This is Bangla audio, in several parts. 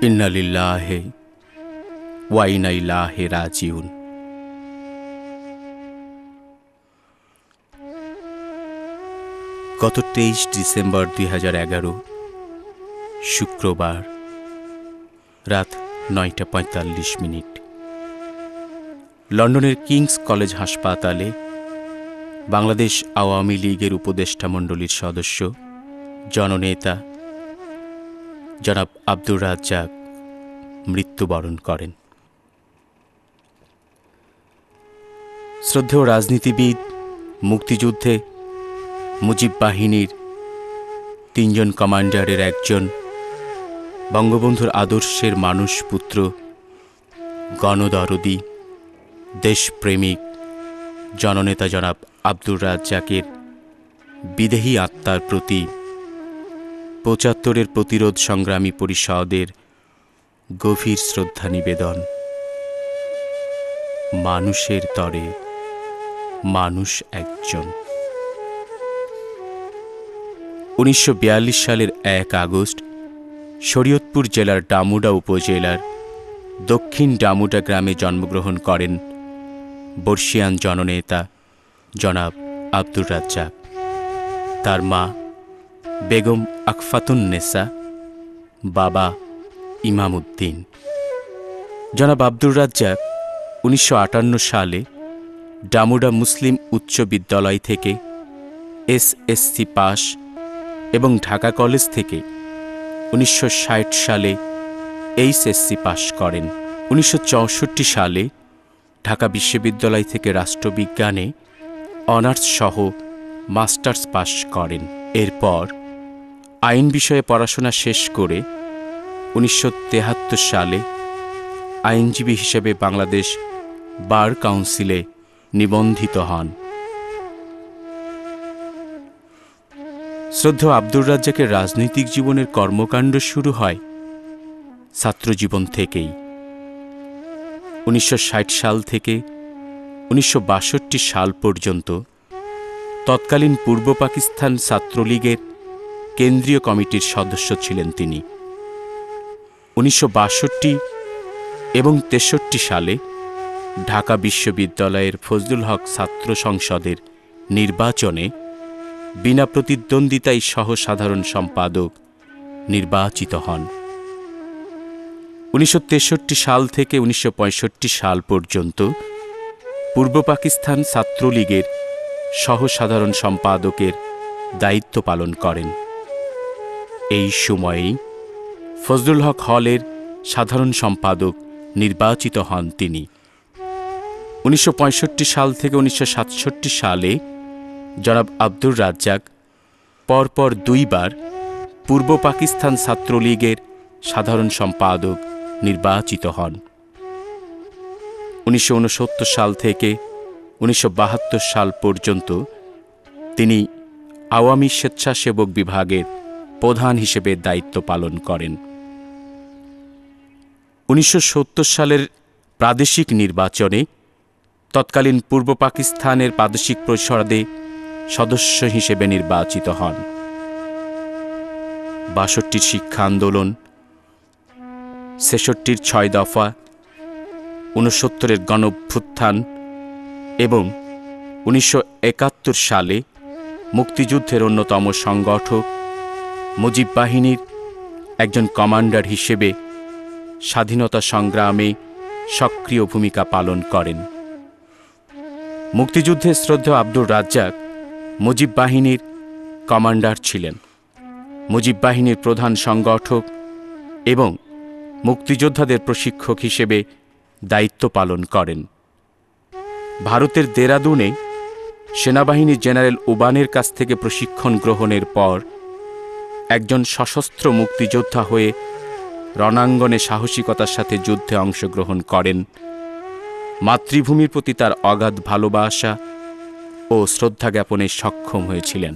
ইন্না লিল্লাহি ওয়া ইন্না ইলাইহি রাজিউন। গত 23 ডিসেম্বর 2011 শুক্রবার রাত 9:45 লন্ডনের কিংস কলেজ হাসপাতালে বাংলাদেশ আওয়ামী লীগের উপদেষ্টা মণ্ডলীর সদস্য জননেতা জনাব আব্দুর রাজ্জাক মৃত্যুবরণ করেন। শ্রদ্ধেয় রাজনীতিবিদ, মুক্তিযুদ্ধে মুজিব বাহিনীর 3 জন কমান্ডারের একজন, বঙ্গবন্ধুর আদর্শের মানুষ পুত্র, গণদরদী, দেশপ্রেমিক জননেতা জনাব আব্দুর রাজ্জাকের বিদেহী আত্মার প্রতি 75-এর প্রতিরোধ সংগ্রামী পরিষদের গভীর শ্রদ্ধা নিবেদন। মানুষের তরে মানুষ একজন। 1942 সালের 1 আগস্ট শরীয়তপুর জেলার ডামুডা উপজেলার দক্ষিণ ডামুডা গ্রামে জন্মগ্রহণ করেন বর্ষিয়ান জননেতা জনাব আব্দুর রাজ্জাক। তার মা বেগম আকফাতুন্নেসা, বাবা ইমাম উদ্দিন। জনাব আব্দুর রাজ্জাক 1958 সালে ডামুডা মুসলিম উচ্চ বিদ্যালয় থেকে এসএসসি পাস এবং ঢাকা কলেজ থেকে 1960 সালে এইচএসসি পাস করেন। 1964 সালে ঢাকা বিশ্ববিদ্যালয় থেকে রাষ্ট্রবিজ্ঞানে অনার্স সহ মাস্টার্স পাস করেন। এরপর আইন বিষয়ে পড়াশোনা শেষ করে 1973 সালে আইনজীবী হিসেবে বাংলাদেশ বার কাউন্সিলে নিবন্ধিত হন। শ্রদ্ধেয় আব্দুর রাজ্জাকের রাজনৈতিক জীবনের কর্মকাণ্ড শুরু হয় ছাত্রজীবন থেকেই। 1960 সাল থেকে 1962 সাল পর্যন্ত তৎকালীন পূর্ব পাকিস্তান ছাত্রলীগের কেন্দ্রীয় কমিটির সদস্য ছিলেন তিনি। 1962 এবং 1963 সালে ঢাকা বিশ্ববিদ্যালয়ের ফজলুল হক ছাত্র সংসদের নির্বাচনে বিনা প্রতিদ্বন্দ্বিতায় সহ সাধারণ সম্পাদক নির্বাচিত হন। 1963 সাল থেকে 1965 সাল পর্যন্ত পূর্ব পাকিস্তান ছাত্রলীগের সহ সাধারণ সম্পাদকের দায়িত্ব পালন করেন। এই সময়েই ফজলুল হক হলের সাধারণ সম্পাদক নির্বাচিত হন তিনি। 1965 সাল থেকে 1967 সালে জনাব আব্দুর রাজ্জাক পরপর 2 বার পূর্ব পাকিস্তান ছাত্রলীগের সাধারণ সম্পাদক নির্বাচিত হন। 1969 সাল থেকে 1972 সাল পর্যন্ত তিনি আওয়ামী স্বেচ্ছাসেবক বিভাগের প্রধান হিসেবে দায়িত্ব পালন করেন। 1970 সালের প্রাদেশিক নির্বাচনে তৎকালীন পূর্ব পাকিস্তানের প্রাদেশিক পরিষদে সদস্য হিসেবে নির্বাচিত হন। 62-র শিক্ষা আন্দোলন, 66-র 6 দফা, 69-এর গণঅভ্যুত্থান এবং 1971 সালে মুক্তিযুদ্ধের অন্যতম সংগঠক, মুজিব বাহিনীর একজন কমান্ডার হিসেবে স্বাধীনতা সংগ্রামে সক্রিয় ভূমিকা পালন করেন। মুক্তিযুদ্ধে শ্রদ্ধেয় আব্দুর রাজ্জাক মুজিব বাহিনীর কমান্ডার ছিলেন, মুজিব বাহিনীর প্রধান সংগঠক এবং মুক্তিযোদ্ধাদের প্রশিক্ষক হিসেবে দায়িত্ব পালন করেন। ভারতের দেরাদুনে সেনাবাহিনীর জেনারেল ওবানের কাছ থেকে প্রশিক্ষণ গ্রহণের পর একজন সশস্ত্র মুক্তিযোদ্ধা হয়ে রণাঙ্গনে সাহসিকতার সাথে যুদ্ধে অংশগ্রহণ করেন। মাতৃভূমির প্রতি তার অগাধ ভালোবাসা ও শ্রদ্ধা জ্ঞাপনে সক্ষম হয়েছিলেন।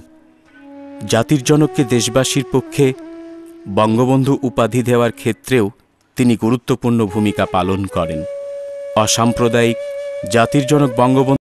জাতির জনককে দেশবাসীর পক্ষে বঙ্গবন্ধু উপাধি দেওয়ার ক্ষেত্রেও তিনি গুরুত্বপূর্ণ ভূমিকা পালন করেন। অসাম্প্রদায়িক জাতির জনক বঙ্গবন্ধু